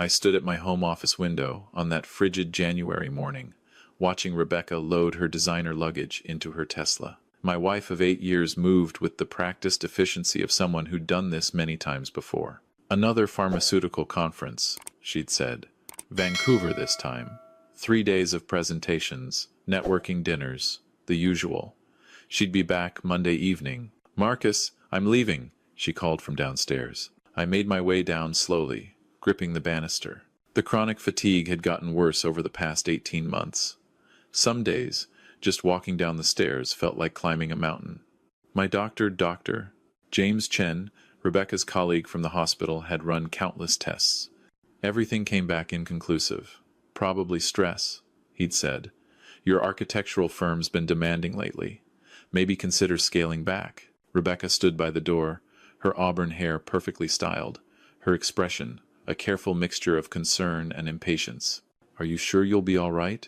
I stood at my home office window on that frigid January morning, watching Rebecca load her designer luggage into her Tesla. My wife of 8 years moved with the practiced efficiency of someone who'd done this many times before. Another pharmaceutical conference, she'd said. Vancouver this time. 3 days of presentations, networking dinners, the usual. She'd be back Monday evening. "Marcus, I'm leaving," she called from downstairs. I made my way down slowly, gripping the banister. The chronic fatigue had gotten worse over the past 18 months. Some days, just walking down the stairs felt like climbing a mountain. My doctor, Dr. James Chen, Rebecca's colleague from the hospital, had run countless tests. Everything came back inconclusive. "Probably stress," he'd said. "Your architectural firm's been demanding lately. Maybe consider scaling back." Rebecca stood by the door, her auburn hair perfectly styled, her expression a careful mixture of concern and impatience. "Are you sure you'll be all right?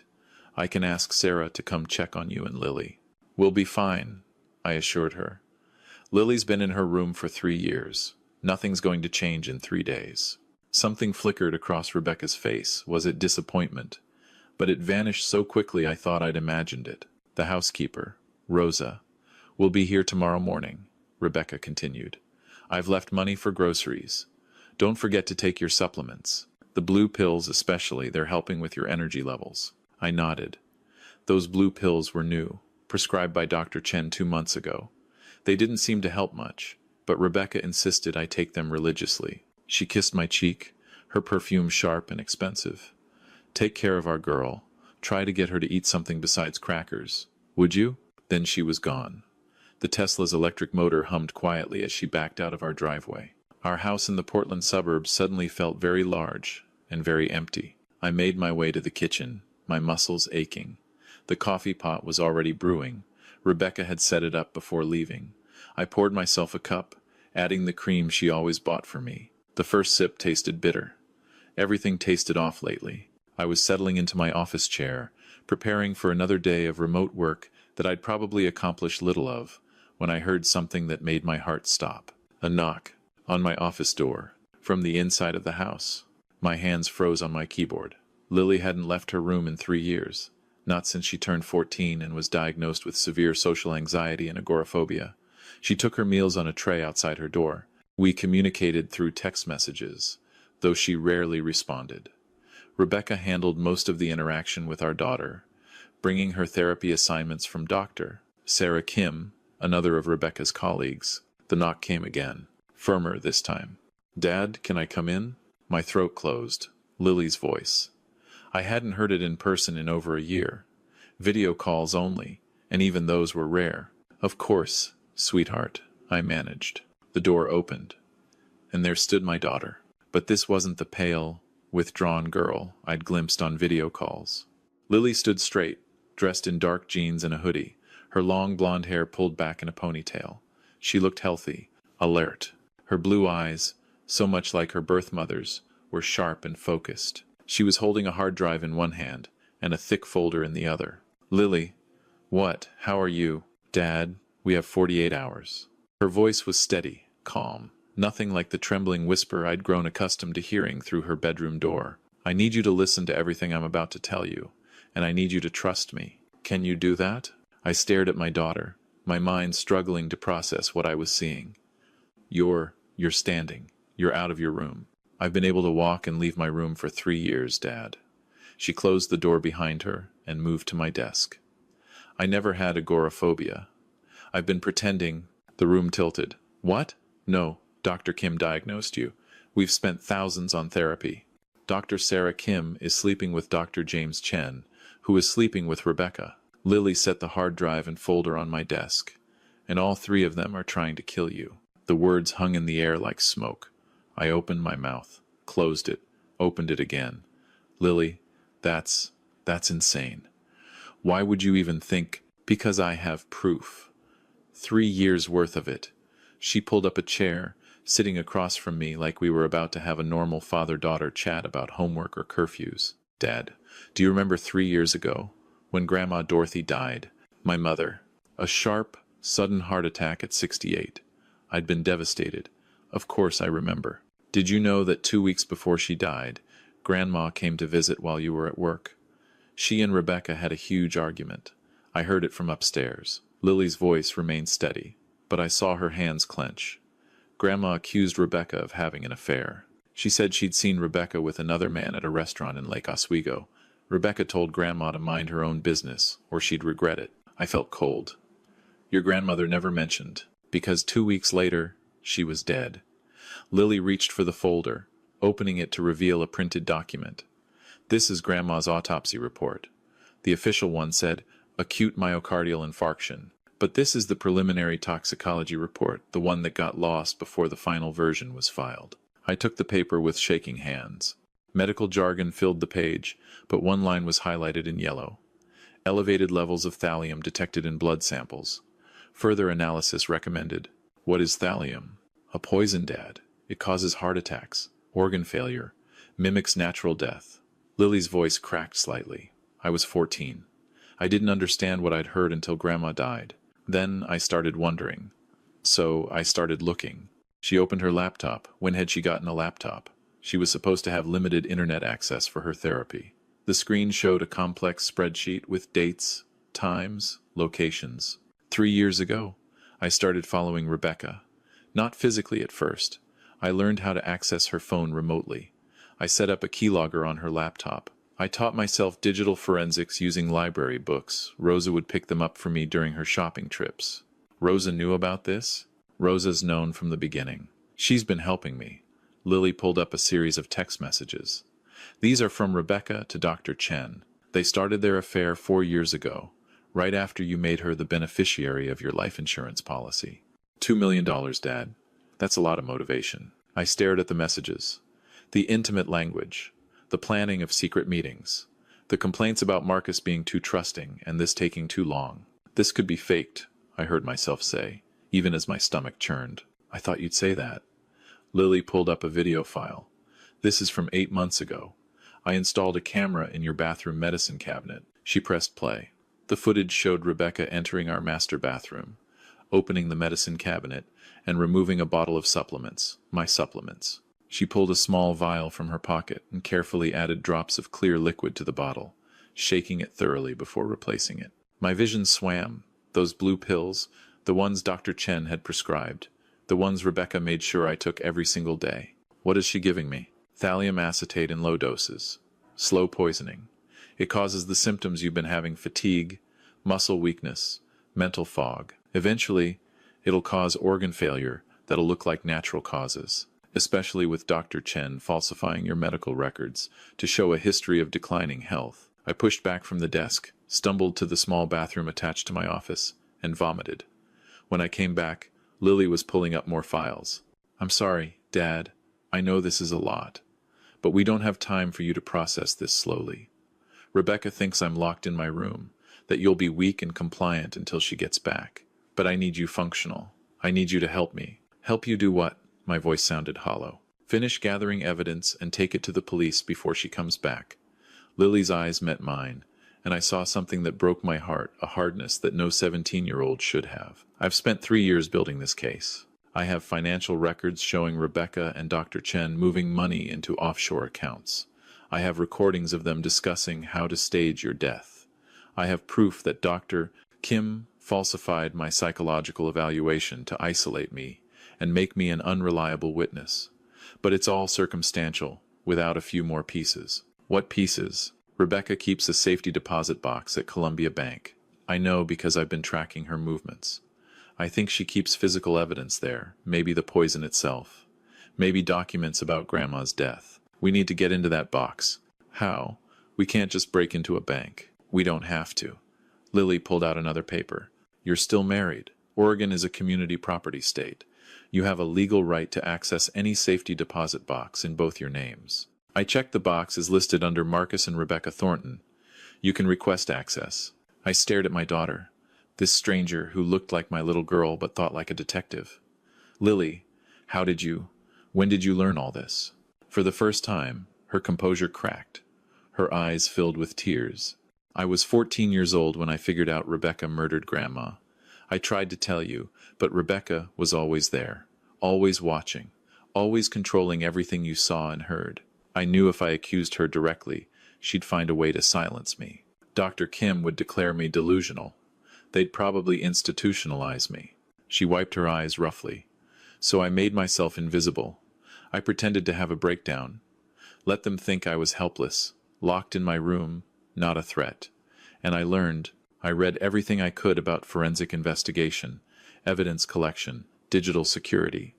I can ask Sarah to come check on you and Lily." "We'll be fine," I assured her. "Lily's been in her room for 3 years. Nothing's going to change in 3 days." Something flickered across Rebecca's face. Was it disappointment? But it vanished so quickly I thought I'd imagined it. "The housekeeper, Rosa, will be here tomorrow morning," Rebecca continued. "I've left money for groceries. Don't forget to take your supplements. The blue pills especially, they're helping with your energy levels." I nodded. Those blue pills were new, prescribed by Dr. Chen 2 months ago. They didn't seem to help much, but Rebecca insisted I take them religiously. She kissed my cheek, her perfume sharp and expensive. "Take care of our girl. Try to get her to eat something besides crackers. Would you?" Then she was gone. The Tesla's electric motor hummed quietly as she backed out of our driveway. Our house in the Portland suburbs suddenly felt very large and very empty. I made my way to the kitchen, my muscles aching. The coffee pot was already brewing. Rebecca had set it up before leaving. I poured myself a cup, adding the cream she always bought for me. The first sip tasted bitter. Everything tasted off lately. I was settling into my office chair, preparing for another day of remote work that I'd probably accomplish little of, when I heard something that made my heart stop. A knock on my office door, from the inside of the house. My hands froze on my keyboard. Lily hadn't left her room in 3 years, not since she turned 14 and was diagnosed with severe social anxiety and agoraphobia. She took her meals on a tray outside her door. We communicated through text messages, though she rarely responded. Rebecca handled most of the interaction with our daughter, bringing her therapy assignments from Dr. Sarah Kim, another of Rebecca's colleagues. The knock came again, firmer this time. "Dad, can I come in?" My throat closed. Lily's voice. I hadn't heard it in person in over a year. Video calls only, and even those were rare. "Of course, sweetheart," I managed. The door opened, and there stood my daughter. But this wasn't the pale, withdrawn girl I'd glimpsed on video calls. Lily stood straight, dressed in dark jeans and a hoodie, her long blonde hair pulled back in a ponytail. She looked healthy, alert. Her blue eyes, so much like her birth mother's, were sharp and focused. She was holding a hard drive in one hand and a thick folder in the other. "Lily, what? How are you?" "Dad, we have 48 hours. Her voice was steady, calm, nothing like the trembling whisper I'd grown accustomed to hearing through her bedroom door. "I need you to listen to everything I'm about to tell you, and I need you to trust me. Can you do that?" I stared at my daughter, my mind struggling to process what I was seeing. You're standing. You're out of your room." "I've been able to walk and leave my room for 3 years, Dad." She closed the door behind her and moved to my desk. "I never had agoraphobia. I've been pretending." The room tilted. "What?" "No, Dr. Kim diagnosed you. We've spent thousands on therapy. Dr. Sarah Kim is sleeping with Dr. James Chen, who is sleeping with Rebecca." Lily set the hard drive and folder on my desk. "And all 3 of them are trying to kill you." The words hung in the air like smoke. I opened my mouth, closed it, opened it again. "Lily, that's insane. Why would you even think?" "Because I have proof. 3 years worth of it." She pulled up a chair, sitting across from me like we were about to have a normal father-daughter chat about homework or curfews. "Dad, do you remember 3 years ago, when Grandma Dorothy died? My mother. A sharp, sudden heart attack at 68. I'd been devastated. Of course I remember." Did you know that 2 weeks before she died, Grandma came to visit while you were at work? She and Rebecca had a huge argument. I heard it from upstairs. Lily's voice remained steady, but I saw her hands clench. Grandma accused Rebecca of having an affair. She said she'd seen Rebecca with another man at a restaurant in Lake Oswego. Rebecca told Grandma to mind her own business, or she'd regret it. I felt cold. Your grandmother never mentioned, because 2 weeks later, she was dead. Lily reached for the folder, opening it to reveal a printed document. This is Grandma's autopsy report. The official one said, acute myocardial infarction. But this is the preliminary toxicology report, the one that got lost before the final version was filed. I took the paper with shaking hands. Medical jargon filled the page, but one line was highlighted in yellow. Elevated levels of thallium detected in blood samples. Further analysis recommended. What is thallium? A poison, Dad. It causes heart attacks, organ failure, mimics natural death. Lily's voice cracked slightly. I was 14. I didn't understand what I'd heard until Grandma died. Then I started wondering. So I started looking. She opened her laptop. When had she gotten a laptop? She was supposed to have limited internet access for her therapy. The screen showed a complex spreadsheet with dates, times, locations. 3 years ago, I started following Rebecca. Not physically at first. I learned how to access her phone remotely. I set up a keylogger on her laptop. I taught myself digital forensics using library books. Rosa would pick them up for me during her shopping trips. Rosa knew about this? Rosa's known from the beginning. She's been helping me. Lily pulled up a series of text messages. These are from Rebecca to Dr. Chen. They started their affair 4 years ago, right after you made her the beneficiary of your life insurance policy. $2 million, Dad. That's a lot of motivation. I stared at the messages. The intimate language. The planning of secret meetings. The complaints about Marcus being too trusting and this taking too long. This could be faked, I heard myself say, even as my stomach churned. I thought you'd say that. Lily pulled up a video file. This is from 8 months ago. I installed a camera in your bathroom medicine cabinet. She pressed play. The footage showed Rebecca entering our master bathroom, opening the medicine cabinet, and removing a bottle of supplements, my supplements. She pulled a small vial from her pocket and carefully added drops of clear liquid to the bottle, shaking it thoroughly before replacing it. My vision swam. Those blue pills, the ones Dr. Chen had prescribed, the ones Rebecca made sure I took every single day. What is she giving me? Thallium acetate in low doses. Slow poisoning. It causes the symptoms you've been having: fatigue, muscle weakness, mental fog. Eventually, it'll cause organ failure that'll look like natural causes, especially with Dr. Chen falsifying your medical records to show a history of declining health. I pushed back from the desk, stumbled to the small bathroom attached to my office, and vomited. When I came back, Lily was pulling up more files. I'm sorry, Dad. I know this is a lot, but we don't have time for you to process this slowly. Rebecca thinks I'm locked in my room, that you'll be weak and compliant until she gets back. But I need you functional. I need you to help me. Help you do what? My voice sounded hollow. Finish gathering evidence and take it to the police before she comes back. Lily's eyes met mine, and I saw something that broke my heart, a hardness that no 17-year-old should have. I've spent 3 years building this case. I have financial records showing Rebecca and Dr. Chen moving money into offshore accounts. I have recordings of them discussing how to stage your death. I have proof that Dr. Kim falsified my psychological evaluation to isolate me and make me an unreliable witness. But it's all circumstantial, without a few more pieces. What pieces? Rebecca keeps a safety deposit box at Columbia Bank. I know because I've been tracking her movements. I think she keeps physical evidence there, maybe the poison itself. Maybe documents about Grandma's death. We need to get into that box. How? We can't just break into a bank. We don't have to. Lily pulled out another paper. You're still married. Oregon is a community property state. You have a legal right to access any safety deposit box in both your names. I checked the box is listed under Marcus and Rebecca Thornton. You can request access. I stared at my daughter, this stranger who looked like my little girl but thought like a detective. Lily, when did you learn all this? For the first time, her composure cracked. Her eyes filled with tears. I was 14 years old when I figured out Rebecca murdered Grandma. I tried to tell you, but Rebecca was always there, always watching, always controlling everything you saw and heard. I knew if I accused her directly, she'd find a way to silence me. Dr. Kim would declare me delusional. They'd probably institutionalize me. She wiped her eyes roughly. So I made myself invisible. I pretended to have a breakdown. Let them think I was helpless, locked in my room, not a threat. And I learned. I read everything I could about forensic investigation, evidence collection, digital security.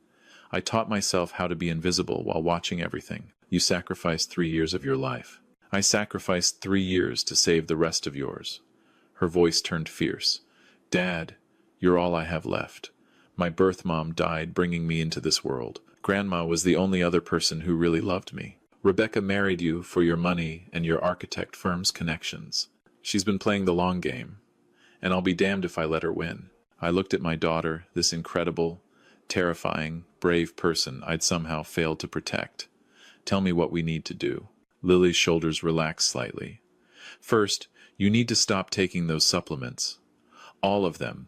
I taught myself how to be invisible while watching everything. You sacrificed 3 years of your life. I sacrificed 3 years to save the rest of yours. Her voice turned fierce. Dad, you're all I have left. My birth mom died bringing me into this world. Grandma was the only other person who really loved me. Rebecca married you for your money and your architect firm's connections. She's been playing the long game, and I'll be damned if I let her win. I looked at my daughter, this incredible, terrifying, brave person I'd somehow failed to protect. Tell me what we need to do. Lily's shoulders relaxed slightly. First, you need to stop taking those supplements. All of them.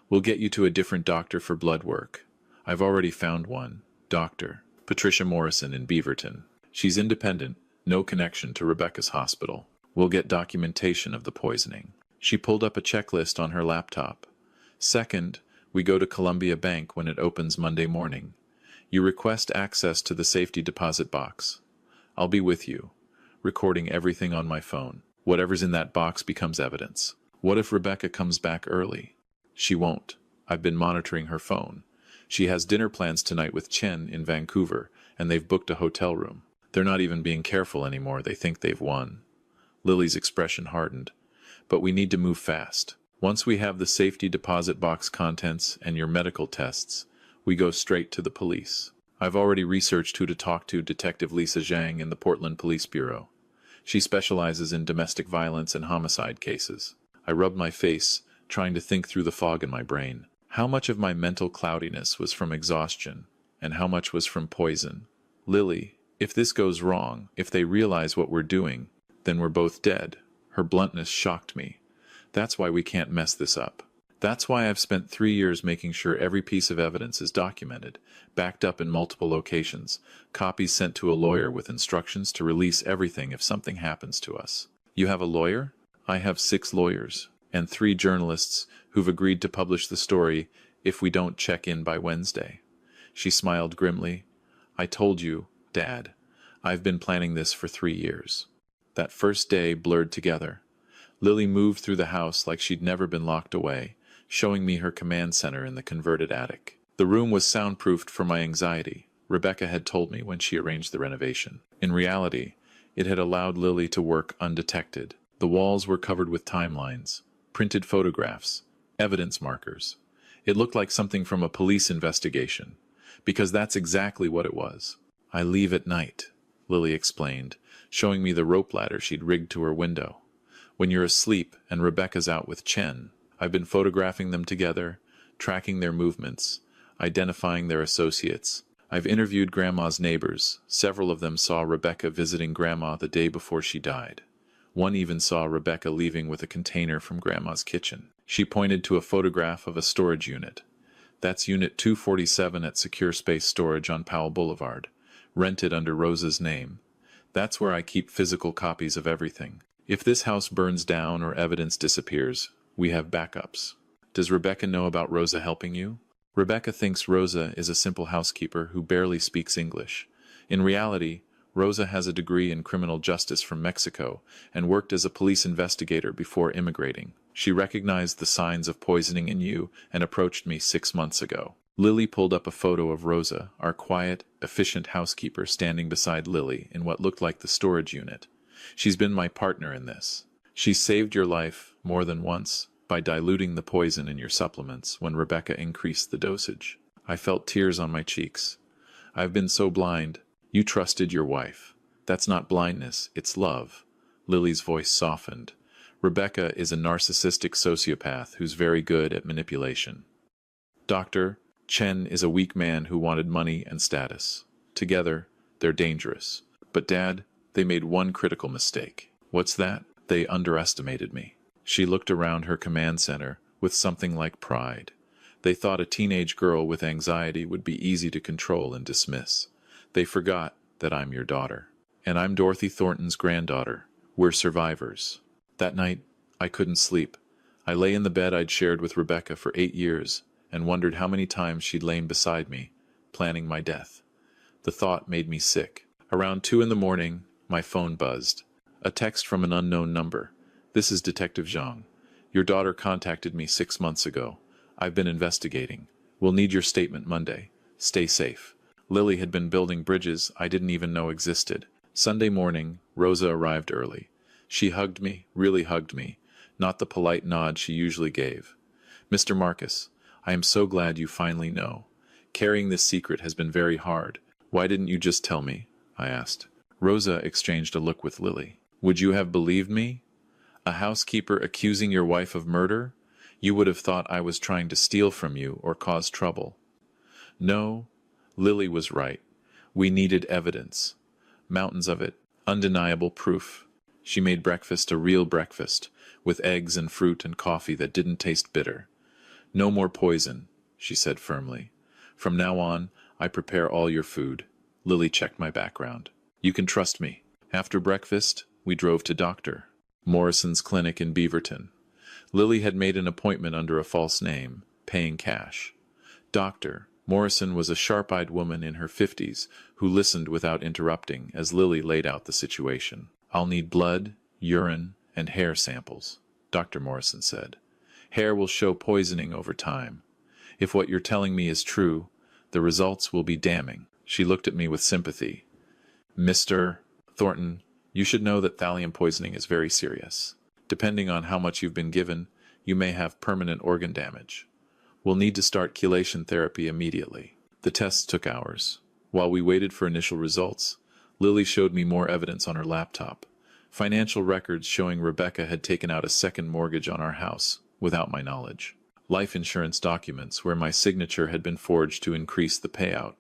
We'll get you to a different doctor for blood work. I've already found one. Dr. Patricia Morrison in Beaverton. She's independent, no connection to Rebecca's hospital. We'll get documentation of the poisoning. She pulled up a checklist on her laptop. Second, we go to Columbia Bank when it opens Monday morning. You request access to the safety deposit box. I'll be with you, recording everything on my phone. Whatever's in that box becomes evidence. What if Rebecca comes back early? She won't. I've been monitoring her phone. She has dinner plans tonight with Chen in Vancouver, and they've booked a hotel room. They're not even being careful anymore. They think they've won. Lily's expression hardened. But we need to move fast. Once we have the safety deposit box contents and your medical tests, we go straight to the police. I've already researched who to talk to, Detective Lisa Zhang in the Portland Police Bureau. She specializes in domestic violence and homicide cases. I rubbed my face, trying to think through the fog in my brain. How much of my mental cloudiness was from exhaustion, and how much was from poison? Lily, if this goes wrong, if they realize what we're doing, then we're both dead. Her bluntness shocked me. That's why we can't mess this up. That's why I've spent 3 years making sure every piece of evidence is documented, backed up in multiple locations, copies sent to a lawyer with instructions to release everything if something happens to us. You have a lawyer? I have 6 lawyers, and 3 journalists who've agreed to publish the story if we don't check in by Wednesday. She smiled grimly. I told you, Dad, I've been planning this for 3 years. That first day blurred together. Lily moved through the house like she'd never been locked away, showing me her command center in the converted attic. The room was soundproofed for my anxiety, Rebecca had told me when she arranged the renovation. In reality, it had allowed Lily to work undetected. The walls were covered with timelines, printed photographs, evidence markers. It looked like something from a police investigation, because that's exactly what it was. I leave at night, Lily explained, showing me the rope ladder she'd rigged to her window. When you're asleep and Rebecca's out with Chen, I've been photographing them together, tracking their movements, identifying their associates. I've interviewed Grandma's neighbors. Several of them saw Rebecca visiting Grandma the day before she died. One even saw Rebecca leaving with a container from Grandma's kitchen. She pointed to a photograph of a storage unit. That's Unit 247 at Secure Space Storage on Powell Boulevard, rented under Rosa's name. That's where I keep physical copies of everything. If this house burns down or evidence disappears, we have backups. Does Rebecca know about Rosa helping you? Rebecca thinks Rosa is a simple housekeeper who barely speaks English. In reality, Rosa has a degree in criminal justice from Mexico and worked as a police investigator before immigrating. She recognized the signs of poisoning in you and approached me 6 months ago. Lily pulled up a photo of Rosa, our quiet, efficient housekeeper, standing beside Lily in what looked like the storage unit. She's been my partner in this. She saved your life more than once by diluting the poison in your supplements when Rebecca increased the dosage. I felt tears on my cheeks. I've been so blind. You trusted your wife. That's not blindness, it's love. Lily's voice softened. Rebecca is a narcissistic sociopath who's very good at manipulation. Doctor, Chen is a weak man who wanted money and status. Together, they're dangerous. But Dad, they made one critical mistake. What's that? They underestimated me. She looked around her command center with something like pride. They thought a teenage girl with anxiety would be easy to control and dismiss. They forgot that I'm your daughter. And I'm Dorothy Thornton's granddaughter. We're survivors. That night, I couldn't sleep. I lay in the bed I'd shared with Rebecca for 8 years and wondered how many times she'd lain beside me, planning my death. The thought made me sick. Around 2 in the morning, my phone buzzed. A text from an unknown number. "This is Detective Zhang. Your daughter contacted me 6 months ago. I've been investigating. We'll need your statement Monday. Stay safe." Lily had been building bridges I didn't even know existed. Sunday morning, Rosa arrived early. She hugged me, really hugged me, not the polite nod she usually gave. "Mr. Marcus, I am so glad you finally know. Carrying this secret has been very hard. Why didn't you just tell me?" I asked. Rosa exchanged a look with Lily. "Would you have believed me? A housekeeper accusing your wife of murder? You would have thought I was trying to steal from you or cause trouble." No, Lily was right. We needed evidence. Mountains of it, undeniable proof. She made breakfast a real breakfast, with eggs and fruit and coffee that didn't taste bitter. "No more poison," she said firmly. "From now on, I prepare all your food." Lily checked my background. "You can trust me." After breakfast, we drove to Dr. Morrison's clinic in Beaverton. Lily had made an appointment under a false name, paying cash. Dr. Morrison was a sharp-eyed woman in her 50s who listened without interrupting as Lily laid out the situation. "I'll need blood, urine, and hair samples," Dr. Morrison said. "Hair will show poisoning over time. If what you're telling me is true, the results will be damning." She looked at me with sympathy. "Mr. Thornton, you should know that thallium poisoning is very serious. Depending on how much you've been given, you may have permanent organ damage. We'll need to start chelation therapy immediately." The tests took hours. While we waited for initial results, Lily showed me more evidence on her laptop. Financial records showing Rebecca had taken out a second mortgage on our house, without my knowledge. Life insurance documents where my signature had been forged to increase the payout.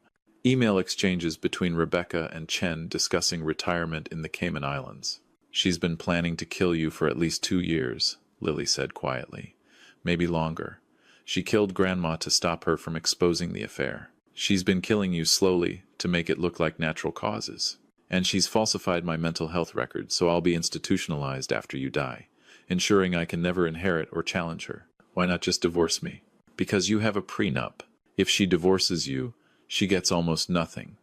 Email exchanges between Rebecca and Chen discussing retirement in the Cayman Islands. "She's been planning to kill you for at least 2 years, Lily said quietly. "Maybe longer. She killed Grandma to stop her from exposing the affair. She's been killing you slowly to make it look like natural causes. And she's falsified my mental health record so I'll be institutionalized after you die, ensuring I can never inherit or challenge her. Why not just divorce me?" "Because you have a prenup. If she divorces you, she gets almost nothing.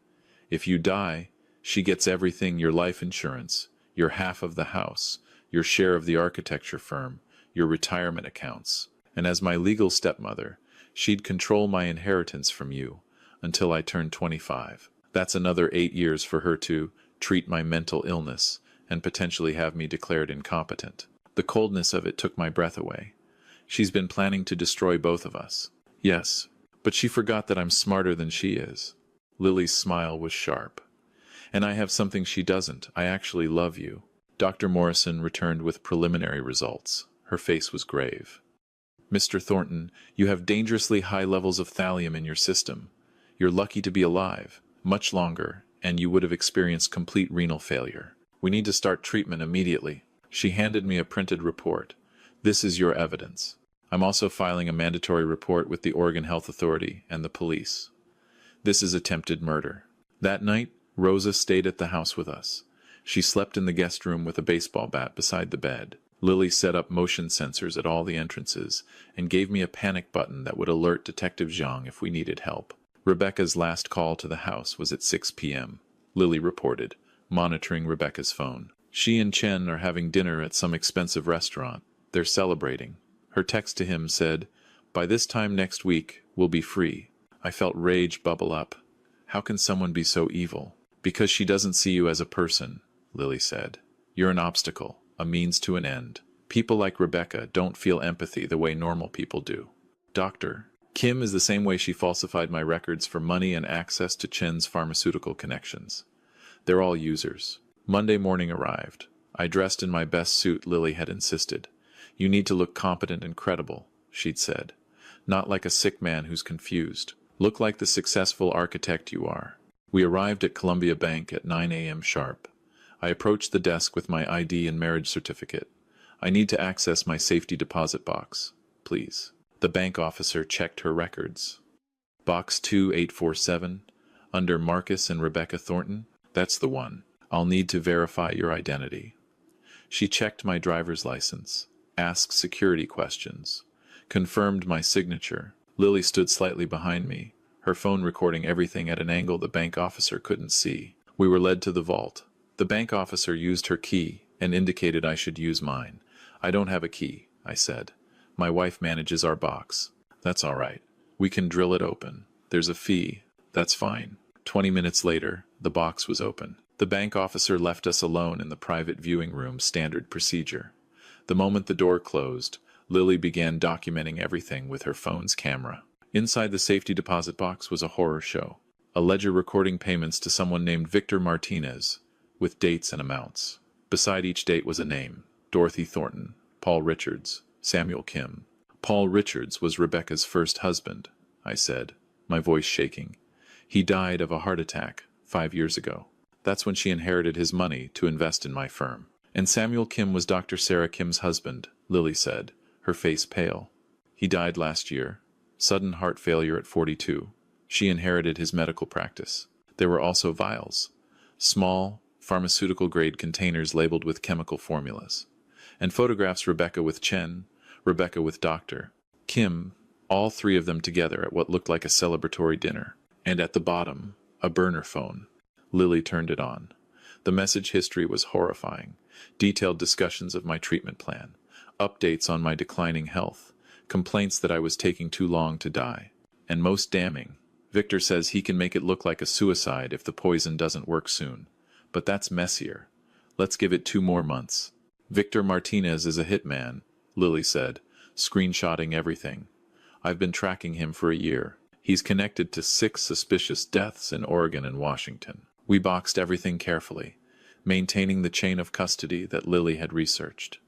If you die, she gets everything: your life insurance, your half of the house, your share of the architecture firm, your retirement accounts. And as my legal stepmother, she'd control my inheritance from you until I turned 25. That's another 8 years for her to treat my mental illness and potentially have me declared incompetent." The coldness of it took my breath away. "She's been planning to destroy both of us." "Yes, but she forgot that I'm smarter than she is." Lily's smile was sharp. "And I have something she doesn't. I actually love you." Dr. Morrison returned with preliminary results. Her face was grave. "Mr. Thornton, you have dangerously high levels of thallium in your system. You're lucky to be alive. Much longer, and you would have experienced complete renal failure. We need to start treatment immediately." She handed me a printed report. "This is your evidence. I'm also filing a mandatory report with the Oregon Health Authority and the police. This is attempted murder." That night, Rosa stayed at the house with us. She slept in the guest room with a baseball bat beside the bed. Lily set up motion sensors at all the entrances and gave me a panic button that would alert Detective Zhang if we needed help. Rebecca's last call to the house was at 6 p.m., Lily reported, monitoring Rebecca's phone. "She and Chen are having dinner at some expensive restaurant. They're celebrating." Her text to him said, "By this time next week, we'll be free." I felt rage bubble up. How can someone be so evil? "Because she doesn't see you as a person," Lily said. "You're an obstacle. A means to an end. People like Rebecca don't feel empathy the way normal people do." Dr. Kim is the same way she falsified my records for money and access to Chen's pharmaceutical connections. They're all users. Monday morning arrived. I dressed in my best suit Lily had insisted. "You need to look competent and credible," she'd said. "Not like a sick man who's confused. Look like the successful architect you are." We arrived at Columbia Bank at 9 a.m. sharp. I approached the desk with my ID and marriage certificate. "I need to access my safety deposit box, please." The bank officer checked her records. "Box 2847. Under Marcus and Rebecca Thornton? That's the one. I'll need to verify your identity. She checked my driver's license, asked security questions, confirmed my signature. Lily stood slightly behind me, her phone recording everything at an angle the bank officer couldn't see. We were led to the vault. The bank officer used her key and indicated I should use mine. I don't have a key, I said. My wife manages our box. That's all right. We can drill it open. There's a fee. That's fine. 20 minutes later, the box was open. The bank officer left us alone in the private viewing room, standard procedure. The moment the door closed, Lily began documenting everything with her phone's camera. Inside the safety deposit box was a horror show. A ledger recording payments to someone named Victor Martinez, with dates and amounts. Beside each date was a name: Dorothy Thornton, Paul Richards, Samuel Kim. Paul Richards was Rebecca's first husband, I said, my voice shaking. He died of a heart attack 5 years ago. That's when she inherited his money to invest in my firm. And Samuel Kim was Dr. Sarah Kim's husband, Lily said, her face pale. He died last year. Sudden heart failure at 42. She inherited his medical practice. There were also vials. Small, pharmaceutical-grade containers labeled with chemical formulas. And photographs: Rebecca with Chen, Rebecca with Dr. Kim, all three of them together at what looked like a celebratory dinner. And at the bottom, a burner phone. Lily turned it on. The message history was horrifying. Detailed discussions of my treatment plan, updates on my declining health, complaints that I was taking too long to die. And most damning, Victor says he can make it look like a suicide if the poison doesn't work soon. But that's messier. Let's give it 2 more months. Victor Martinez is a hitman, Lily said, screenshotting everything. I've been tracking him for a year. He's connected to 6 suspicious deaths in Oregon and Washington. We boxed everything carefully, maintaining the chain of custody that Lily had researched.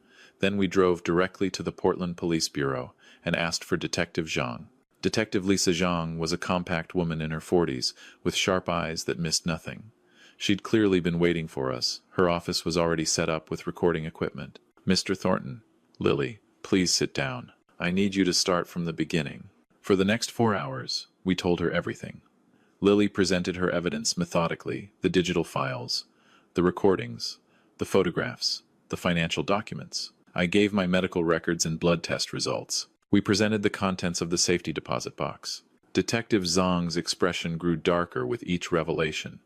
Then we drove directly to the Portland Police Bureau and asked for Detective Zhang. Detective Lisa Zhang was a compact woman in her 40s, with sharp eyes that missed nothing. She'd clearly been waiting for us. Her office was already set up with recording equipment. Mr. Thornton, Lily, please sit down. I need you to start from the beginning. For the next 4 hours, we told her everything. Lily presented her evidence methodically: the digital files, the recordings, the photographs, the financial documents. I gave my medical records and blood test results. We presented the contents of the safety deposit box. Detective Zhang's expression grew darker with each revelation.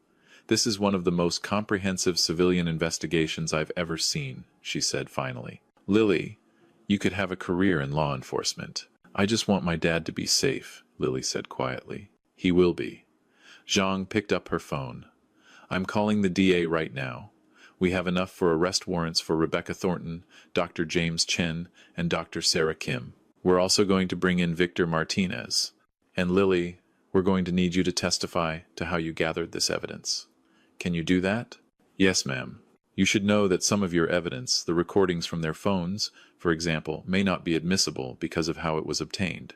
This is one of the most comprehensive civilian investigations I've ever seen, she said finally. Lily, you could have a career in law enforcement. I just want my dad to be safe, Lily said quietly. He will be. Zhang picked up her phone. I'm calling the DA right now. We have enough for arrest warrants for Rebecca Thornton, Dr. James Chen, and Dr. Sarah Kim. We're also going to bring in Victor Martinez. And Lily, we're going to need you to testify to how you gathered this evidence. Can you do that? Yes, ma'am. You should know that some of your evidence, the recordings from their phones, for example, may not be admissible because of how it was obtained.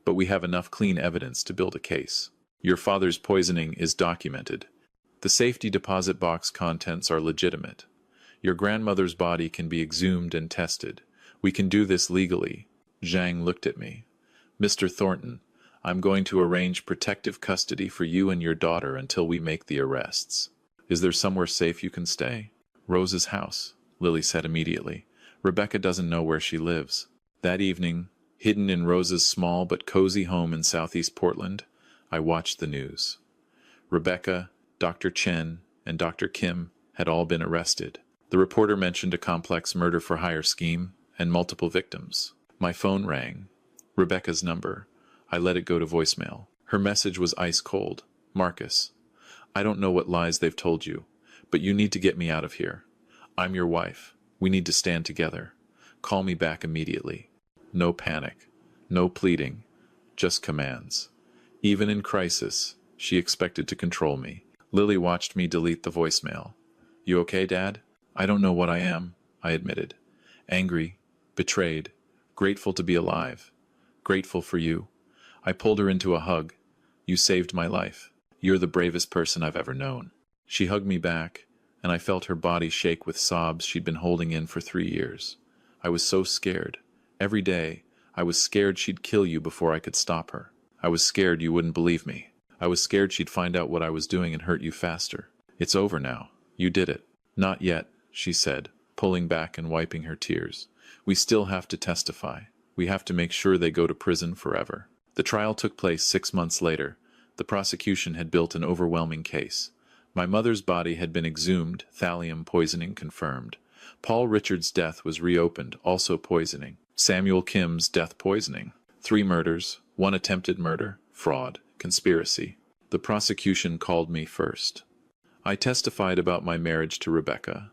But we have enough clean evidence to build a case. Your father's poisoning is documented. The safety deposit box contents are legitimate. Your grandmother's body can be exhumed and tested. We can do this legally. Zhang looked at me. Mr. Thornton, I'm going to arrange protective custody for you and your daughter until we make the arrests. Is there somewhere safe you can stay? Rose's house, Lily said immediately. Rebecca doesn't know where she lives. That evening, hidden in Rose's small but cozy home in southeast Portland, I watched the news. Rebecca, Dr. Chen, and Dr. Kim had all been arrested. The reporter mentioned a complex murder-for-hire scheme and multiple victims. My phone rang. Rebecca's number. I let it go to voicemail. Her message was ice cold. Marcus, I don't know what lies they've told you, but you need to get me out of here. I'm your wife. We need to stand together. Call me back immediately. No panic. No pleading. Just commands. Even in crisis, she expected to control me. Lily watched me delete the voicemail. You okay, Dad? I don't know what I am, I admitted. Angry, betrayed, grateful to be alive. Grateful for you. I pulled her into a hug. You saved my life. You're the bravest person I've ever known. She hugged me back, and I felt her body shake with sobs she'd been holding in for 3 years. I was so scared. Every day, I was scared she'd kill you before I could stop her. I was scared you wouldn't believe me. I was scared she'd find out what I was doing and hurt you faster. It's over now. You did it. Not yet, she said, pulling back and wiping her tears. We still have to testify. We have to make sure they go to prison forever. The trial took place 6 months later. The prosecution had built an overwhelming case. My mother's body had been exhumed, thallium poisoning confirmed. Paul Richards' death was reopened, also poisoning. Samuel Kim's death poisoning. 3 murders, 1 attempted murder, fraud, conspiracy. The prosecution called me first. I testified about my marriage to Rebecca,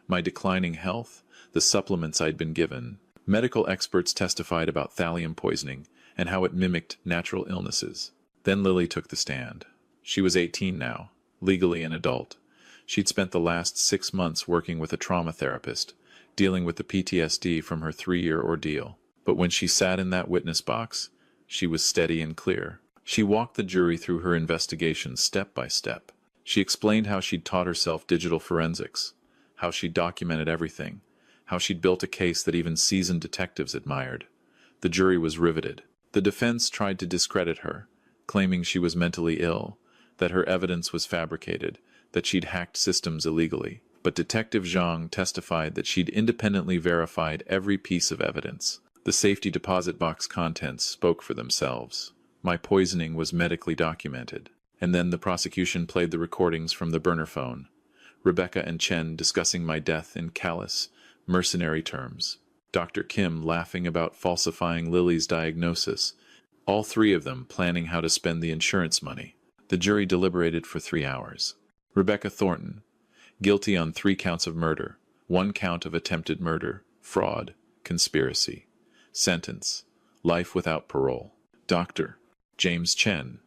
my declining health, the supplements I'd been given. Medical experts testified about thallium poisoning and how it mimicked natural illnesses. Then Lily took the stand. She was 18 now, legally an adult. She'd spent the last 6 months working with a trauma therapist, dealing with the PTSD from her 3-year ordeal. But when she sat in that witness box, she was steady and clear. She walked the jury through her investigation step by step. She explained how she'd taught herself digital forensics, how she'd documented everything, how she'd built a case that even seasoned detectives admired. The jury was riveted. The defense tried to discredit her, claiming she was mentally ill, that her evidence was fabricated, that she'd hacked systems illegally. But Detective Zhang testified that she'd independently verified every piece of evidence. The safety deposit box contents spoke for themselves. My poisoning was medically documented. And then the prosecution played the recordings from the burner phone. Rebecca and Chen discussing my death in callous, mercenary terms. Dr. Kim laughing about falsifying Lily's diagnosis. All 3 of them planning how to spend the insurance money. The jury deliberated for 3 hours. Rebecca Thornton, guilty on 3 counts of murder, 1 count of attempted murder, fraud, conspiracy. Sentence: life without parole. Dr. James Chen,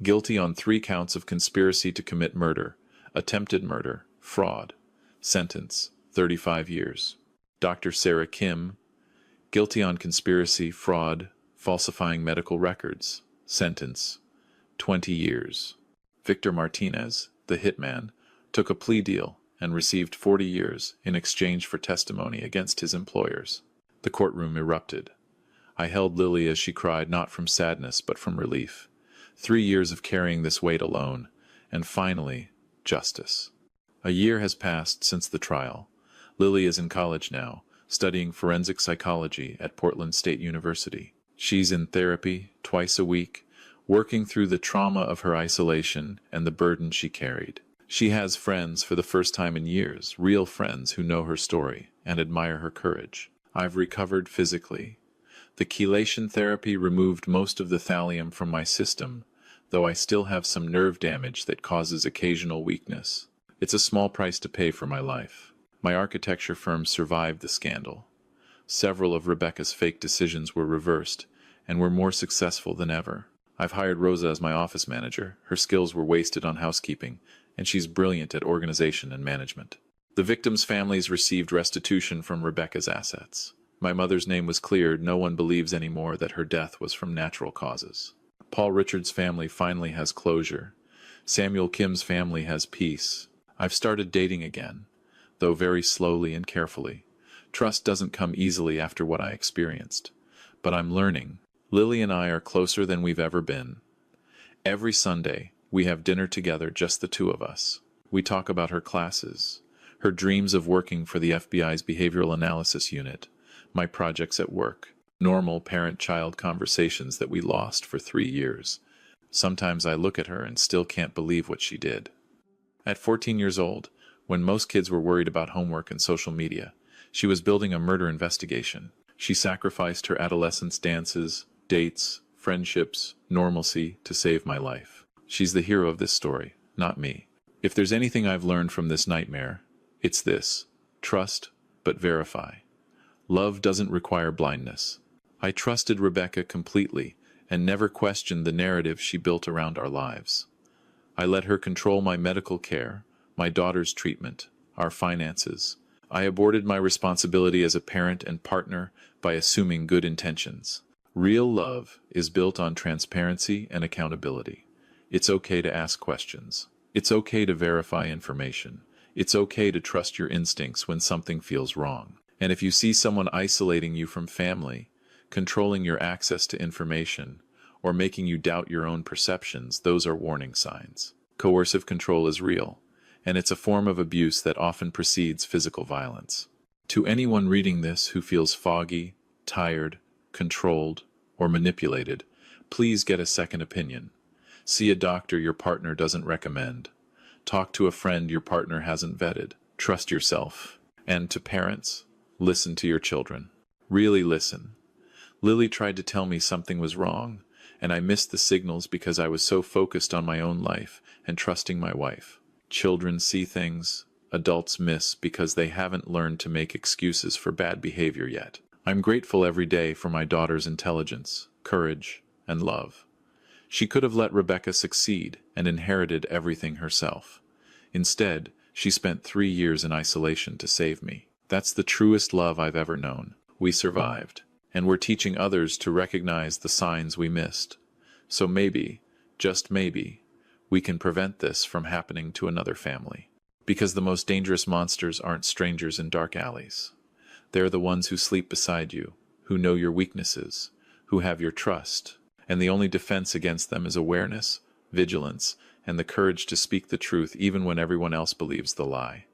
guilty on 3 counts of conspiracy to commit murder, attempted murder, fraud. Sentence: 35 years. Dr. Sarah Kim, guilty on conspiracy, fraud, falsifying medical records. Sentence: 20 years. Victor Martinez, the hitman, took a plea deal and received 40 years in exchange for testimony against his employers. The courtroom erupted. I held Lily as she cried not from sadness but from relief. 3 years of carrying this weight alone, and finally, justice. A year has passed since the trial. Lily is in college now, studying forensic psychology at Portland State University. She's in therapy twice a week, working through the trauma of her isolation and the burden she carried. She has friends for the first time in years, real friends who know her story and admire her courage. I've recovered physically. The chelation therapy removed most of the thallium from my system, though I still have some nerve damage that causes occasional weakness. It's a small price to pay for my life. My architecture firm survived the scandal. Several of Rebecca's fake decisions were reversed, and were more successful than ever. I've hired Rosa as my office manager. Her skills were wasted on housekeeping, and she's brilliant at organization and management. The victims' families received restitution from Rebecca's assets. My mother's name was cleared. No one believes anymore that her death was from natural causes. Paul Richards' family finally has closure. Samuel Kim's family has peace. I've started dating again, though very slowly and carefully. Trust doesn't come easily after what I experienced. But I'm learning. Lily and I are closer than we've ever been. Every Sunday, we have dinner together, just the 2 of us. We talk about her classes, her dreams of working for the FBI's Behavioral Analysis Unit, my projects at work, normal parent-child conversations that we lost for 3 years. Sometimes I look at her and still can't believe what she did. At 14 years old, when most kids were worried about homework and social media, she was building a murder investigation. She sacrificed her adolescence dances, dates, friendships, normalcy to save my life. She's the hero of this story, not me. If there's anything I've learned from this nightmare, it's this: trust, but verify. Love doesn't require blindness. I trusted Rebecca completely and never questioned the narrative she built around our lives. I let her control my medical care, my daughter's treatment, our finances. I aborted my responsibility as a parent and partner by assuming good intentions. Real love is built on transparency and accountability. It's okay to ask questions. It's okay to verify information. It's okay to trust your instincts when something feels wrong. And if you see someone isolating you from family, controlling your access to information, or making you doubt your own perceptions, those are warning signs. Coercive control is real, and it's a form of abuse that often precedes physical violence. To anyone reading this who feels foggy, tired, controlled, or manipulated, please get a second opinion. See a doctor your partner doesn't recommend. Talk to a friend your partner hasn't vetted. Trust yourself. And to parents, listen to your children. Really listen. Lily tried to tell me something was wrong, and I missed the signals because I was so focused on my own life and trusting my wife. Children see things adults miss because they haven't learned to make excuses for bad behavior yet. I'm grateful every day for my daughter's intelligence, courage, and love. She could have let Rebecca succeed and inherited everything herself. Instead, she spent 3 years in isolation to save me. That's the truest love I've ever known. We survived, and we're teaching others to recognize the signs we missed. So maybe, just maybe, we can prevent this from happening to another family. Because the most dangerous monsters aren't strangers in dark alleys. They're the ones who sleep beside you, who know your weaknesses, who have your trust, and the only defense against them is awareness, vigilance, and the courage to speak the truth even when everyone else believes the lie.